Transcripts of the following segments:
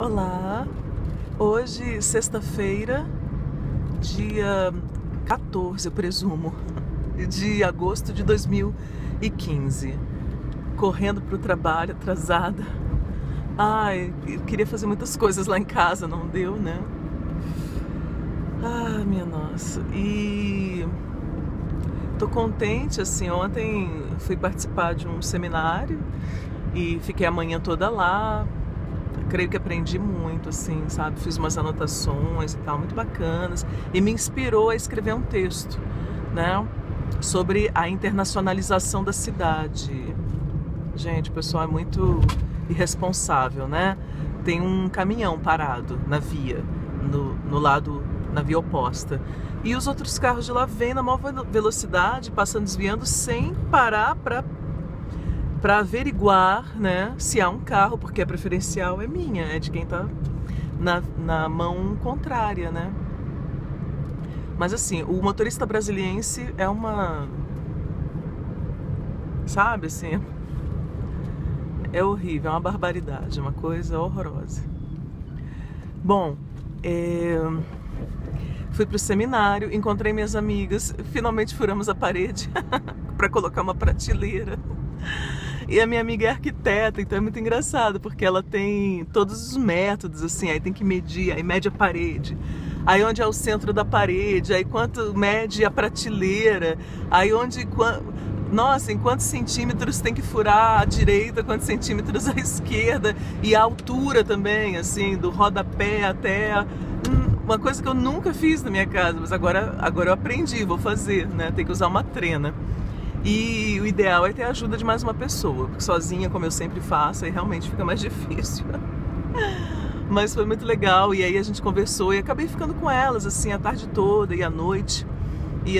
Olá, hoje sexta-feira, dia 14, eu presumo, de agosto de 2015, correndo para o trabalho, atrasada. Ai, eu queria fazer muitas coisas lá em casa, não deu, né? Ah, minha nossa, e tô contente, assim, ontem fui participar de um seminário e fiquei a manhã toda lá. Creio que aprendi muito, assim, sabe? Fiz umas anotações e tal, muito bacanas. E me inspirou a escrever um texto, né? Sobre a internacionalização da cidade. Gente, o pessoal é muito irresponsável, né? Tem um caminhão parado na via, na via oposta. E os outros carros de lá vêm na maior velocidade, passando, desviando, sem parar para averiguar, né, se há um carro, porque a preferencial é minha, é de quem está na mão contrária, né? Mas assim, o motorista brasiliense é uma... Sabe, assim... É horrível, é uma barbaridade, é uma coisa horrorosa. Bom, fui pro seminário, encontrei minhas amigas, finalmente furamos a parede para colocar uma prateleira. E a minha amiga é arquiteta, então é muito engraçado, porque ela tem todos os métodos, assim, aí tem que medir, aí mede a parede, aí onde é o centro da parede, aí quanto mede a prateleira, aí nossa, em quantos centímetros tem que furar à direita, quantos centímetros à esquerda, e a altura também, assim, do rodapé até... Uma coisa que eu nunca fiz na minha casa, mas agora eu aprendi, vou fazer, né, tem que usar uma trena. E o ideal é ter a ajuda de mais uma pessoa, porque sozinha, como eu sempre faço, aí realmente fica mais difícil. Mas foi muito legal, e aí a gente conversou e acabei ficando com elas, assim, a tarde toda e à noite. E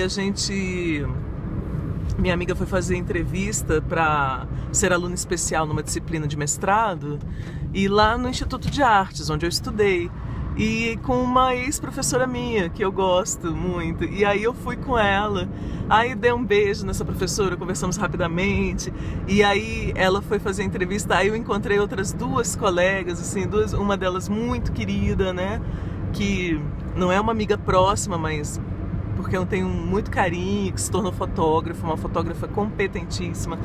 minha amiga foi fazer entrevista para ser aluna especial numa disciplina de mestrado, e lá no Instituto de Artes, onde eu estudei. E com uma ex-professora minha, que eu gosto muito. E aí eu fui com ela, aí dei um beijo nessa professora, conversamos rapidamente. E aí ela foi fazer a entrevista, aí eu encontrei outras duas colegas, assim, uma delas muito querida, né? Que não é uma amiga próxima, mas porque eu tenho muito carinho, que se tornou fotógrafa, uma fotógrafa competentíssima.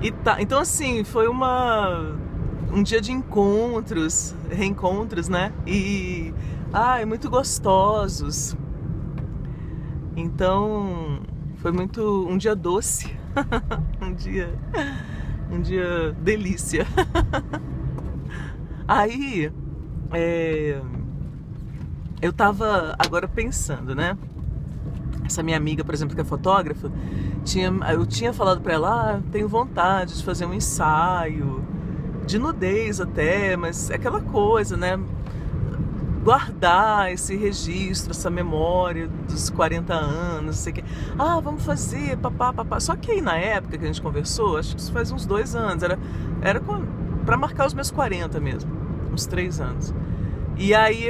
E tá, então assim, foi um dia de encontros, reencontros, né? E muito gostosos. Então, foi um dia doce, um dia delícia. Aí, eu tava agora pensando, né? Essa minha amiga, por exemplo, que é fotógrafa, eu tinha falado pra ela, tenho vontade de fazer um ensaio de nudez até, mas é aquela coisa, né? Guardar esse registro, essa memória dos 40 anos, não sei o que. Vamos fazer, papá. Só que aí na época que a gente conversou, acho que isso faz uns 2 anos, era pra marcar os meus 40 mesmo, uns 3 anos. E aí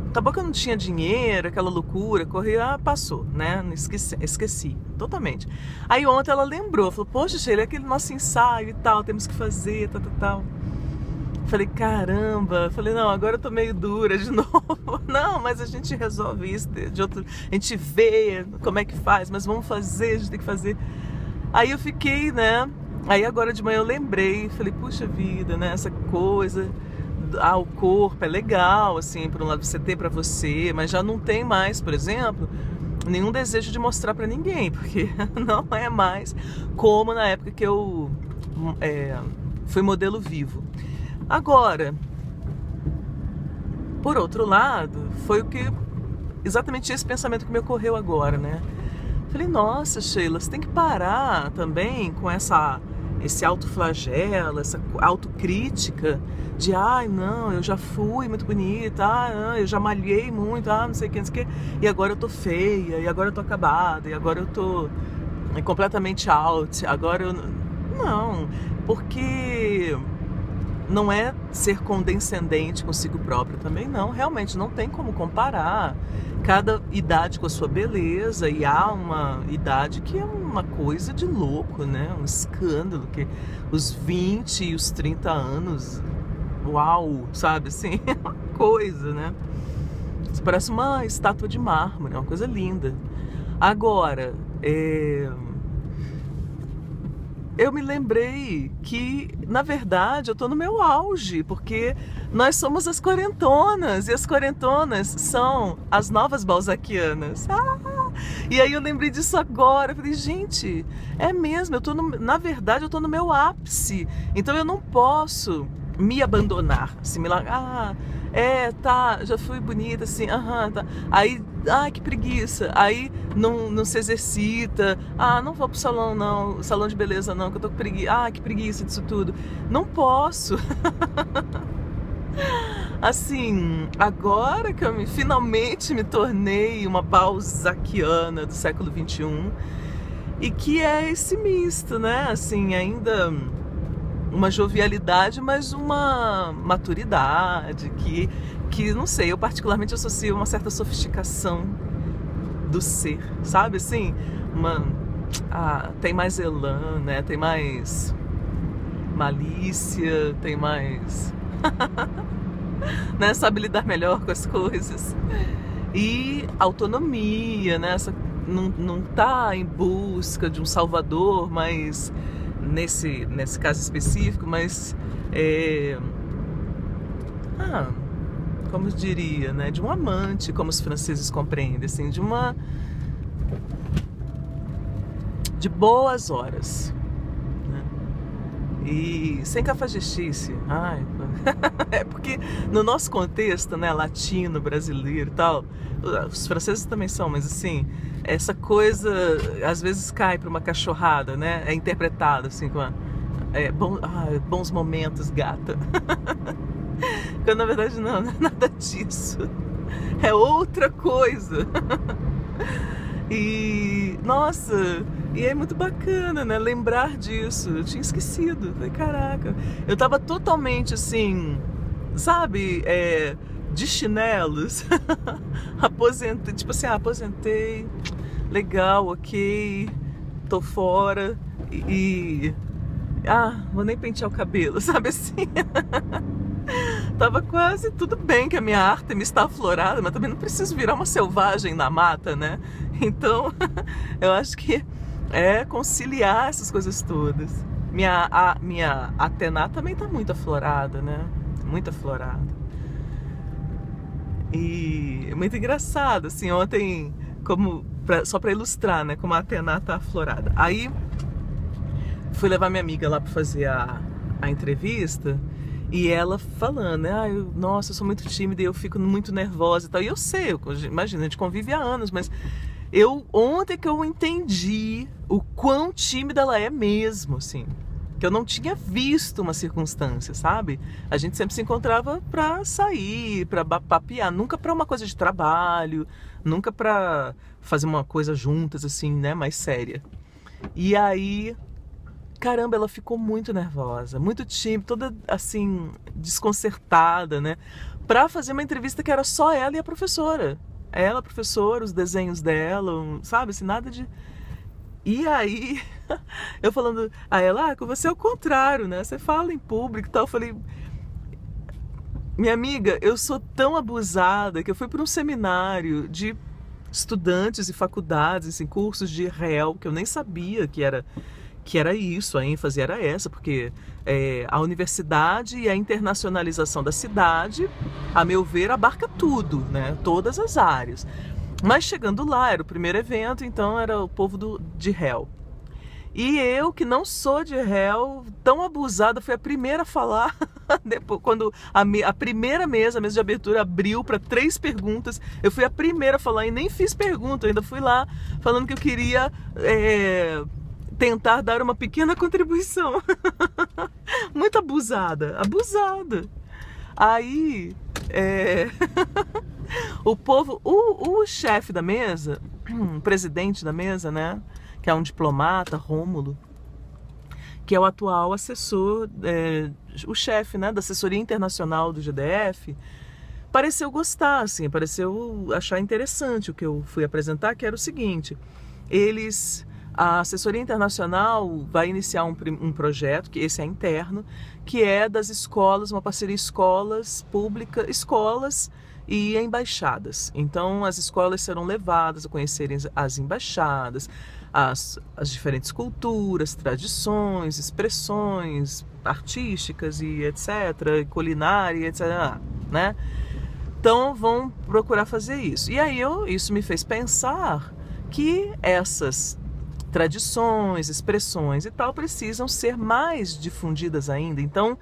acabou que eu não tinha dinheiro, aquela loucura, corria, passou, né? Esqueci totalmente. Aí ontem ela lembrou, falou, poxa, Sheila, é aquele nosso ensaio e tal, temos que fazer, tal. Falei, caramba, falei, não, agora eu tô meio dura de novo. Não, mas a gente resolve isso a gente vê como é que faz, mas vamos fazer, a gente tem que fazer. Aí eu fiquei, né? Aí agora de manhã eu lembrei, falei, puxa vida, né? Essa coisa... o corpo é legal, assim, por um lado você tem pra você, mas já não tem mais, por exemplo, nenhum desejo de mostrar pra ninguém, porque não é mais como na época que eu fui modelo vivo. Agora, por outro lado, foi exatamente esse pensamento que me ocorreu agora, né? Falei, nossa, Sheila, você tem que parar também com esse autoflagelo, essa autocrítica de, não, eu já fui muito bonita, eu já malhei muito, não sei o que, e agora eu tô feia, e agora eu tô acabada, e agora eu tô completamente out, Não, porque não é ser condescendente consigo próprio também, não, realmente não tem como comparar cada idade com a sua beleza, e há uma idade que é uma coisa de louco, né? Um escândalo, que os 20 e os 30 anos uau, sabe, assim, uma coisa, né? Isso parece uma estátua de mármore, é uma coisa linda. Agora, eu me lembrei que, na verdade, eu tô no meu auge, porque nós somos as quarentonas, e as quarentonas são as novas balzaquianas. E aí eu lembrei disso agora, eu falei, gente, é mesmo, na verdade eu tô no meu ápice, então eu não posso me abandonar, assim, tá, já fui bonita, assim, tá. Aí, que preguiça, aí não se exercita, não vou pro salão não, salão de beleza não, que eu tô com preguiça, que preguiça disso tudo, não posso. Assim, agora que eu finalmente me tornei uma balzaquiana do século XXI, e que é esse misto, né, assim, ainda uma jovialidade, mas uma maturidade que não sei, eu particularmente associo uma certa sofisticação do ser, sabe, assim, tem mais elan, né, tem mais malícia, tem mais né, sabe lidar melhor com as coisas, e autonomia, né, não tá em busca de um salvador, mas nesse caso específico, mas como eu diria, né, de um amante, como os franceses compreendem, assim, de boas horas, né? E sem cafajestice. É porque no nosso contexto, né, latino, brasileiro e tal, os franceses também são, mas assim, essa coisa às vezes cai para uma cachorrada, né? É interpretado assim com bons momentos, gata. Quando na verdade não é nada disso. É outra coisa. E nossa, e é muito bacana, né, lembrar disso. Eu tinha esquecido. Falei, caraca, eu tava totalmente assim, sabe, de chinelos. Aposentei, tipo assim, aposentei, legal, ok, tô fora vou nem pentear o cabelo, sabe assim. Tava quase tudo bem que a minha Ártemis está aflorada, mas também não preciso virar uma selvagem na mata, né? Então, eu acho que é conciliar essas coisas todas. Minha Atena também tá muito aflorada, né? Muito aflorada. E é muito engraçado, assim, ontem, só pra ilustrar, né? Como a Atena tá aflorada. Aí, fui levar minha amiga lá pra fazer a entrevista. E ela falando, né, nossa, eu sou muito tímida e eu fico muito nervosa e tal. E eu sei, imagina, a gente convive há anos, mas ontem que eu entendi o quão tímida ela é mesmo, assim. Que eu não tinha visto uma circunstância, sabe? A gente sempre se encontrava pra sair, pra papear, nunca pra uma coisa de trabalho, nunca pra fazer uma coisa juntas, assim, né, mais séria. E aí, caramba, ela ficou muito nervosa, muito tímida, toda assim, desconcertada, né? Pra fazer uma entrevista que era só ela e a professora. Ela, a professora, os desenhos dela, sabe? Assim, nada de... E aí, eu falando a ela, com você é o contrário, né? Você fala em público e tal. Eu falei, minha amiga, eu sou tão abusada que eu fui para um seminário de estudantes e faculdades, assim, cursos de réu, que eu nem sabia que era isso, a ênfase era essa, porque a universidade e a internacionalização da cidade, a meu ver, abarca tudo, né? Todas as áreas. Mas chegando lá, era o primeiro evento, então era o povo de réu. E eu, que não sou de réu, tão abusada, fui a primeira a falar, depois, quando a primeira mesa de abertura abriu para 3 perguntas, eu fui a primeira a falar e nem fiz pergunta, eu ainda fui lá falando que eu queria... tentar dar uma pequena contribuição. Muito abusada. Aí, o povo, o chefe da mesa, o presidente da mesa, né, que é um diplomata, Rômulo, que é o atual assessor, o chefe, né, da assessoria internacional do GDF, pareceu gostar, assim, pareceu achar interessante o que eu fui apresentar, que era o seguinte, eles... A assessoria internacional vai iniciar um projeto, que esse é interno, que é das escolas, uma parceria escolas públicas, escolas e embaixadas. Então as escolas serão levadas a conhecerem as embaixadas, as diferentes culturas, tradições, expressões artísticas e etc, culinária, etc, né? Então vão procurar fazer isso. E aí isso me fez pensar que essas tradições, expressões e tal precisam ser mais difundidas ainda. Então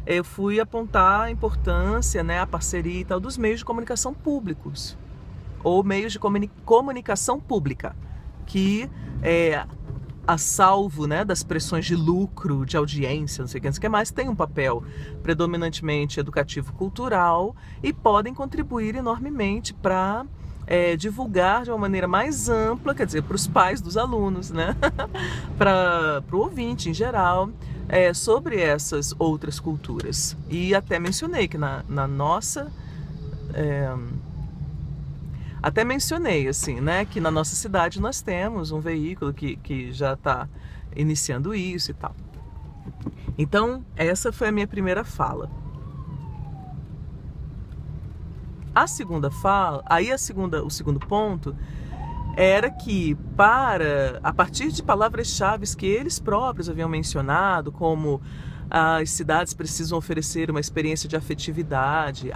eu fui apontar a importância, né, a parceria e tal dos meios de comunicação públicos, ou meios de comunicação pública, que a salvo, né, das pressões de lucro, de audiência, não sei o que mais, tem um papel predominantemente educativo-cultural e podem contribuir enormemente para divulgar de uma maneira mais ampla, quer dizer, para os pais dos alunos, né? Para o ouvinte em geral, sobre essas outras culturas. E até mencionei que na nossa... até mencionei, assim, né, que na nossa cidade nós temos um veículo que já está iniciando isso e tal. Então, essa foi a minha primeira fala. A segunda fala, aí o segundo ponto era que a partir de palavras-chave que eles próprios haviam mencionado, como as cidades precisam oferecer uma experiência de afetividade,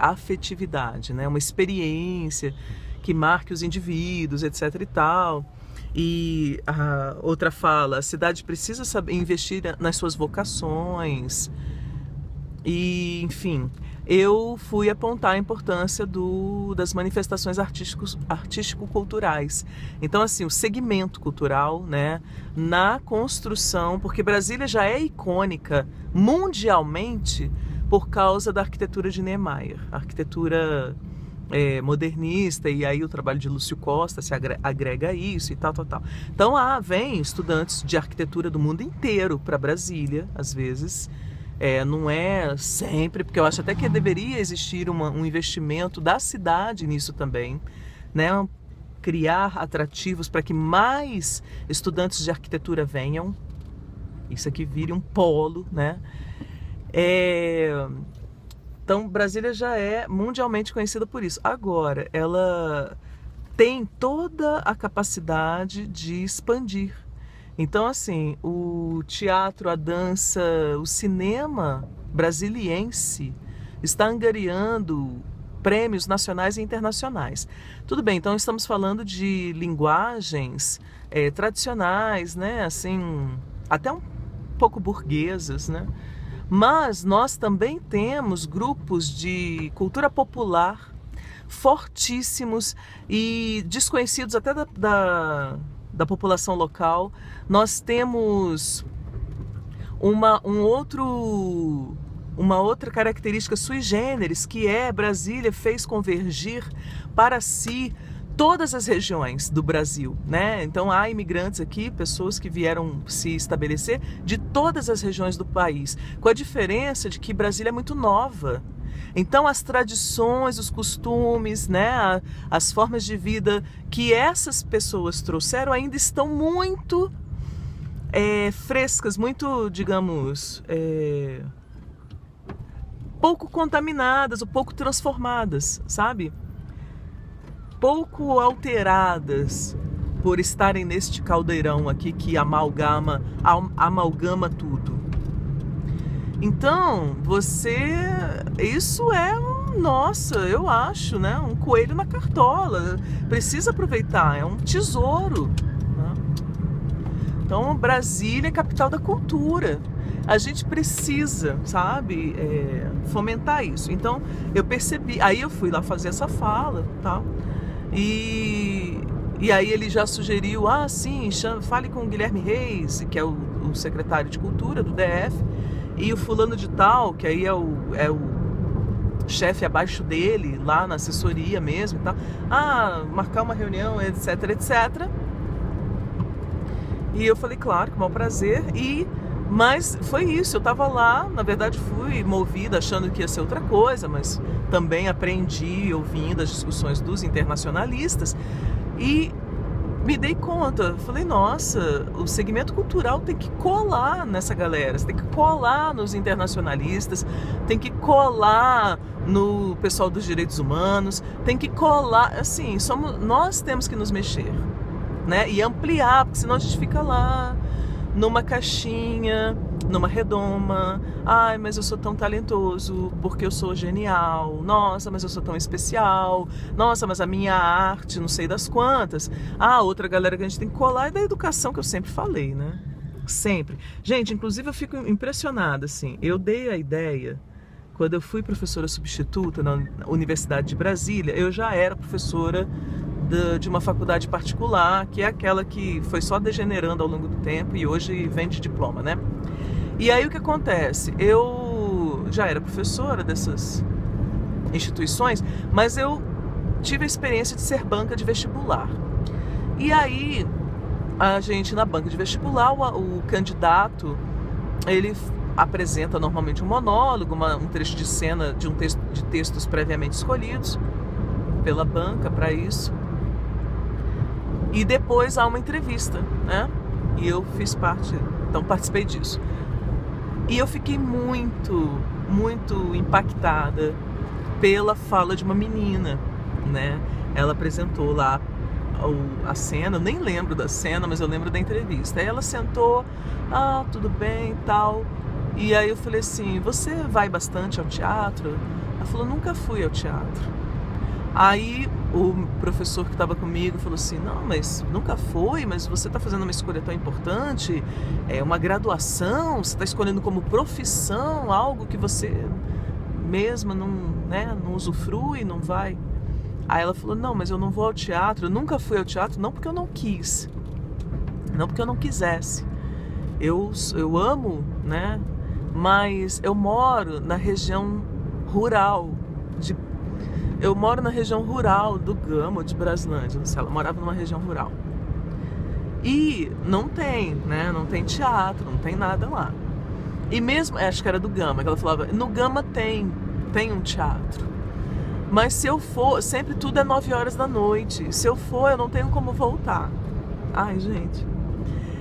né, uma experiência que marque os indivíduos, etc e tal. E a outra fala, a cidade precisa saber investir nas suas vocações. E, enfim, eu fui apontar a importância das manifestações artístico-culturais. Então, assim, o segmento cultural, né, na construção, porque Brasília já é icônica mundialmente por causa da arquitetura de Niemeyer, arquitetura modernista, e aí o trabalho de Lúcio Costa se agrega a isso e tal. Então, vem estudantes de arquitetura do mundo inteiro para Brasília, às vezes. Não é sempre, porque eu acho até que deveria existir um investimento da cidade nisso também, né? Criar atrativos para que mais estudantes de arquitetura venham, isso aqui vire um polo, né? Então Brasília já é mundialmente conhecida por isso. Agora, ela tem toda a capacidade de expandir. Então, assim, o teatro, a dança, o cinema brasiliense está angariando prêmios nacionais e internacionais. Tudo bem, então estamos falando de linguagens tradicionais, né? Assim, até um pouco burguesas, né? Mas nós também temos grupos de cultura popular fortíssimos e desconhecidos até da população local. Nós temos uma outra característica sui generis, que Brasília fez convergir para si todas as regiões do Brasil, né? Então há imigrantes aqui, pessoas que vieram se estabelecer de todas as regiões do país, com a diferença de que Brasília é muito nova. Então as tradições, os costumes, né, as formas de vida que essas pessoas trouxeram ainda estão muito frescas, muito, digamos, pouco contaminadas ou pouco transformadas, sabe? Pouco alteradas por estarem neste caldeirão aqui que amalgama tudo. Então, isso nossa, eu acho, né, um coelho na cartola. Precisa aproveitar, é um tesouro, né? Então, Brasília é capital da cultura. A gente precisa, sabe, fomentar isso. Então, eu percebi, aí eu fui lá fazer essa fala, tá? E aí ele já sugeriu, sim, fale com o Guilherme Reis, que é o secretário de Cultura do DF, e o fulano de tal, que aí é o chefe abaixo dele, lá na assessoria mesmo e tal. Marcar uma reunião, etc, etc. E eu falei, claro, com o maior prazer. Mas foi isso, eu estava lá, na verdade fui movida achando que ia ser outra coisa, mas também aprendi ouvindo as discussões dos internacionalistas. E me dei conta, falei, nossa, o segmento cultural tem que colar nessa galera, tem que colar nos internacionalistas, tem que colar no pessoal dos direitos humanos, tem que colar, assim, nós temos que nos mexer, né? E ampliar, porque senão a gente fica lá numa caixinha, numa redoma. Ai, mas eu sou tão talentoso, porque eu sou genial. Nossa, mas eu sou tão especial. Nossa, mas a minha arte, não sei das quantas. Outra galera que a gente tem que colar é da educação, que eu sempre falei, né? Sempre. Gente, inclusive eu fico impressionada, assim. Eu dei a ideia, quando eu fui professora substituta na Universidade de Brasília, eu já era professora de uma faculdade particular, que é aquela que foi só degenerando ao longo do tempo e hoje vende diploma, né? E aí o que acontece? Eu já era professora dessas instituições, mas eu tive a experiência de ser banca de vestibular. E aí, a gente na banca de vestibular, o candidato, ele apresenta normalmente um monólogo, um trecho de cena de de textos previamente escolhidos pela banca para isso. E depois há uma entrevista, né? E eu fiz parte, então participei disso. E eu fiquei muito, muito impactada pela fala de uma menina, né? Ela apresentou lá a cena, eu nem lembro da cena, mas eu lembro da entrevista. Aí ela sentou, tudo bem e tal. E aí eu falei assim, você vai bastante ao teatro? Ela falou, nunca fui ao teatro. Aí o professor que estava comigo falou assim, não, mas nunca foi, mas você está fazendo uma escolha tão importante, é uma graduação, você está escolhendo como profissão algo que você mesma não, né, não usufrui, não vai. Aí ela falou, não, mas eu não vou ao teatro, eu nunca fui ao teatro, não porque eu não quis, não porque eu não quisesse. Eu amo, né, mas eu moro na região rural Eu moro na região rural do Gama, de Braslândia, não sei, ela morava numa região rural. E não tem, né? Não tem teatro, não tem nada lá. E mesmo, acho que era do Gama, que ela falava, no Gama tem um teatro. Mas se eu for, sempre tudo é 9 horas da noite. Se eu for, eu não tenho como voltar. Ai, gente.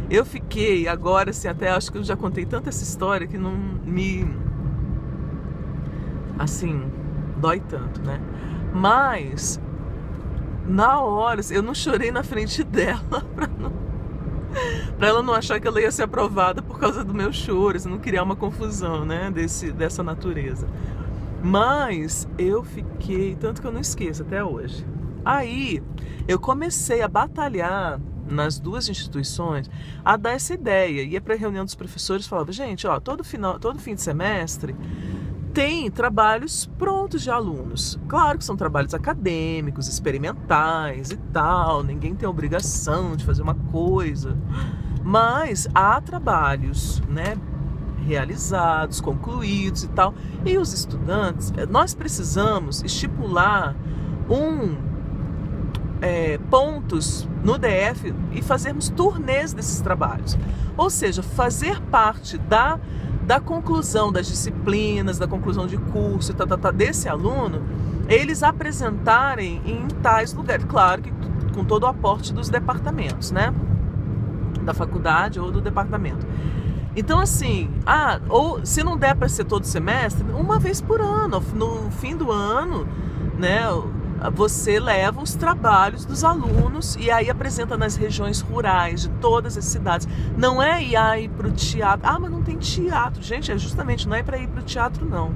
Eu fiquei agora, assim, até acho que eu já contei tanta essa história que não me... assim, dói tanto, né? Mas, na hora, eu não chorei na frente dela pra ela não achar que ela ia ser aprovada por causa do meu choro, não criar uma confusão, né, dessa natureza. Mas eu fiquei, tanto que eu não esqueço até hoje. Aí, eu comecei a batalhar nas duas instituições a dar essa ideia. Ia pra reunião dos professores e falava, gente, ó, todo fim de semestre tem trabalhos prontos de alunos. Claro que são trabalhos acadêmicos, experimentais e tal, ninguém tem obrigação de fazer uma coisa, mas há trabalhos, né, realizados, concluídos e tal. E os estudantes, nós precisamos estipular pontos no DF e fazermos turnês desses trabalhos. Ou seja, fazer parte da conclusão das disciplinas, da conclusão de curso, desse aluno, eles apresentarem em tais lugares. Claro que com todo o aporte dos departamentos, né? Da faculdade ou do departamento. Então, assim, ou se não der para ser todo semestre, uma vez por ano, no fim do ano, né? Você leva os trabalhos dos alunos e aí apresenta nas regiões rurais de todas as cidades. Não é ir para o teatro. Mas não tem teatro. Gente, justamente não é para ir para o teatro, não.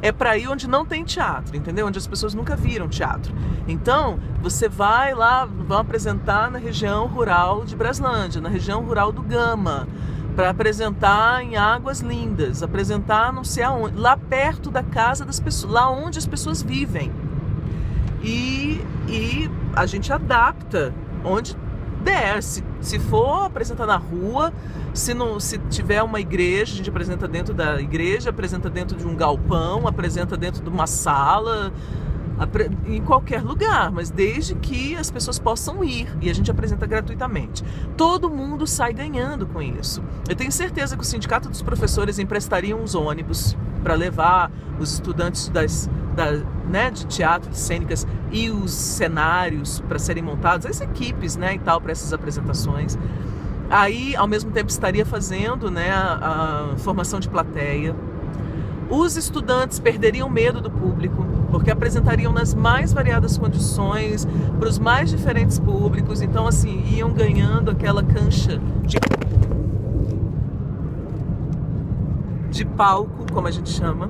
É para ir onde não tem teatro, entendeu? Onde as pessoas nunca viram teatro. Então, você vai lá, vão apresentar na região rural de Braslândia, na região rural do Gama, para apresentar em Águas Lindas, apresentar não sei aonde, lá perto da casa das pessoas, lá onde as pessoas vivem. E a gente adapta onde der. Se for apresentar na rua, se tiver uma igreja, a gente apresenta dentro da igreja, apresenta dentro de um galpão, apresenta dentro de uma sala, em qualquer lugar, mas desde que as pessoas possam ir, e a gente apresenta gratuitamente. Todo mundo sai ganhando com isso. Eu tenho certeza que o Sindicato dos Professores emprestaria uns ônibus para levar os estudantes né, de teatro, de cênicas e os cenários para serem montados, as equipes, né, e tal, para essas apresentações. Aí, ao mesmo tempo, estaria fazendo, né, a formação de plateia. Os estudantes perderiam medo do público, porque apresentariam nas mais variadas condições, para os mais diferentes públicos. Então, assim, iam ganhando aquela cancha de palco, como a gente chama.